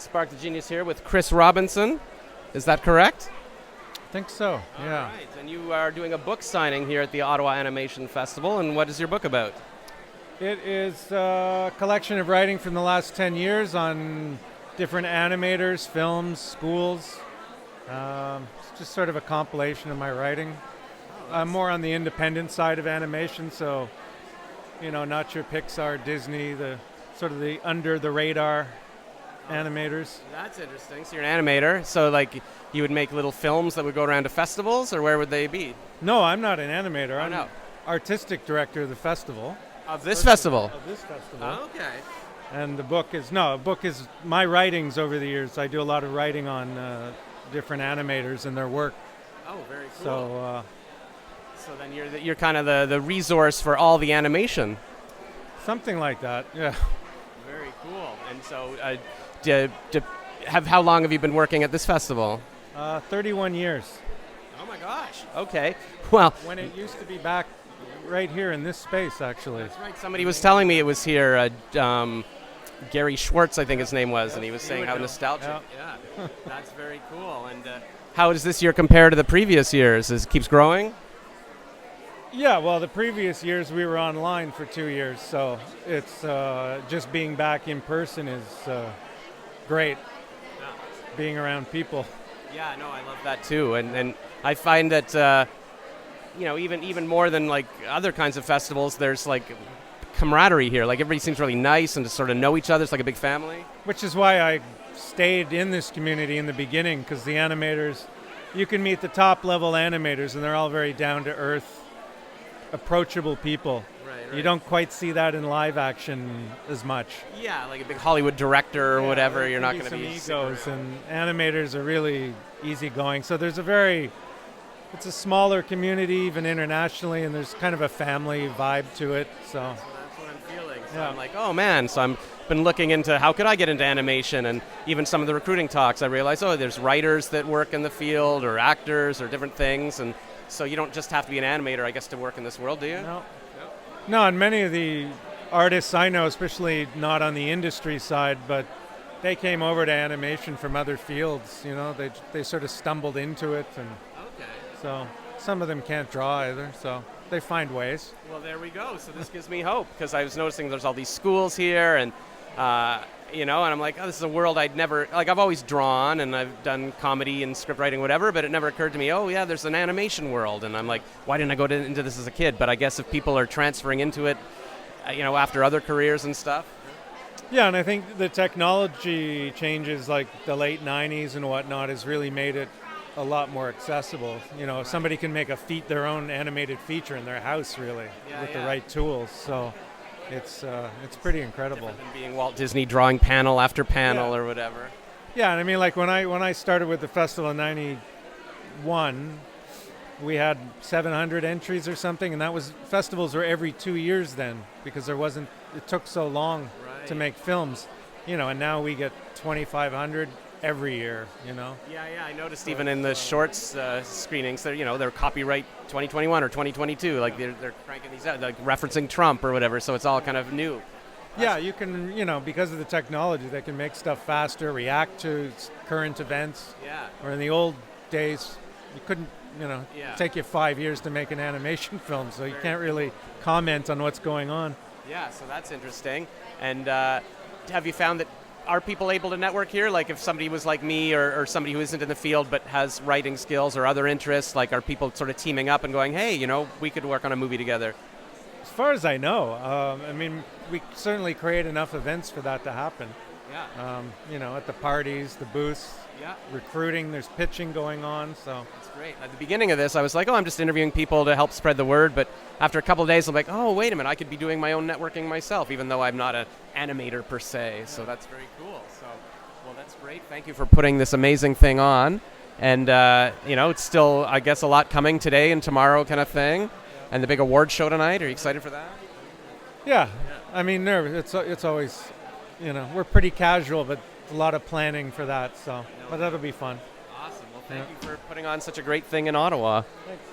Spark the Genius here with Chris Robinson. Is that correct? I think so, yeah. All right. And you are doing a book signing here at the Ottawa Animation Festival. And what is your book about? It is a collection of writing from the last 10 years on different animators, films, schools. It's just sort of a compilation of my writing. I'm more on the independent side of animation, so, not your Pixar, Disney, the sort of the under the radar animators. That's interesting. So you're an animator. So you would make little films that would go around to festivals, or where would they be? No, I'm not an animator. I'm no. artistic director of the festival. Of this festival? Of this festival. Okay. And the book is my writings over the years. I do a lot of writing on different animators and their work. Oh, very cool. So then you're kind of the resource for all the animation. Something like that, yeah. Very cool. And so how long have you been working at this festival? 31 years. Oh my gosh. Okay. Well, when it used to be back right here in this space, actually. That's right. Somebody was telling me it was here. Gary Schwartz, I think his name was, and he was saying how nostalgic. Yeah. That's very cool. And how does this year compare to the previous years? It keeps growing? Yeah, well, the previous years we were online for 2 years, so it's just being back in person is great. Yeah. Being around people. Yeah, no, I love that too, and I find that even more than like other kinds of festivals, there's like camaraderie here. Like everybody seems really nice and to sort of know each other. It's like a big family. Which is why I stayed in this community in the beginning, because the animators, you can meet the top level animators, and they're all very down to earth, approachable people. Right. You don't quite see that in live action as much. Yeah, like a big Hollywood director or whatever. You're not going to some be egos, and animators are really easygoing. So it's a smaller community, even internationally, and there's kind of a family vibe to it. So that's what I'm feeling. So yeah. I'm like, oh man. So I'm been looking into how could I get into animation, and even some of the recruiting talks. I realized, there's writers that work in the field, or actors, or different things, and so you don't just have to be an animator, I guess, to work in this world, do you? No, and many of the artists I know, especially not on the industry side, but they came over to animation from other fields. They sort of stumbled into it, and so some of them can't draw either, so they find ways. Well, there we go. So this gives me hope, because I was noticing there's all these schools here, and and I'm like, this is a world I'd never, I've always drawn, and I've done comedy and script writing, whatever, but it never occurred to me, there's an animation world, and I'm like, why didn't I go into this as a kid? But I guess if people are transferring into it, after other careers and stuff. Yeah, and I think the technology changes, like the late 90s and whatnot, has really made it a lot more accessible. Somebody can make their own animated feature in their house, really, with the right tools. So it's pretty incredible. Different than being Walt Disney drawing panel after panel or whatever. Yeah, and I mean, like when I started with the festival in '91, we had 700 entries or something, and festivals were every 2 years then, because it took so long to make films, and now we get 2,500 every year, Yeah, I noticed even in the shorts screenings, they're copyright 2021 or 2022, like they're cranking these out, like referencing Trump or whatever, so it's all kind of new. Yeah, you can, because of the technology, they can make stuff faster, react to current events. Yeah. Or in the old days, you couldn't, take you 5 years to make an animation film, so you can't really comment on what's going on. Yeah, so that's interesting. And have you found that are people able to network here? Like if somebody was like me or somebody who isn't in the field but has writing skills or other interests, like are people sort of teaming up and going, hey, we could work on a movie together? As far as I know, we certainly create enough events for that to happen. Yeah. At the parties, the booths, recruiting, there's pitching going on, so. That's great. At the beginning of this, I was like, I'm just interviewing people to help spread the word, but after a couple of days, I'm like, wait a minute, I could be doing my own networking myself, even though I'm not an animator per se, so that's very cool. So, well, that's great. Thank you for putting this amazing thing on, and, it's still, I guess, a lot coming today and tomorrow kind of thing, and the big award show tonight. Are you excited for that? Yeah. I mean, nervous. It's always, we're pretty casual, but a lot of planning for that, so, but that'll be fun. Awesome. Well, thank you for putting on such a great thing in Ottawa. Thanks.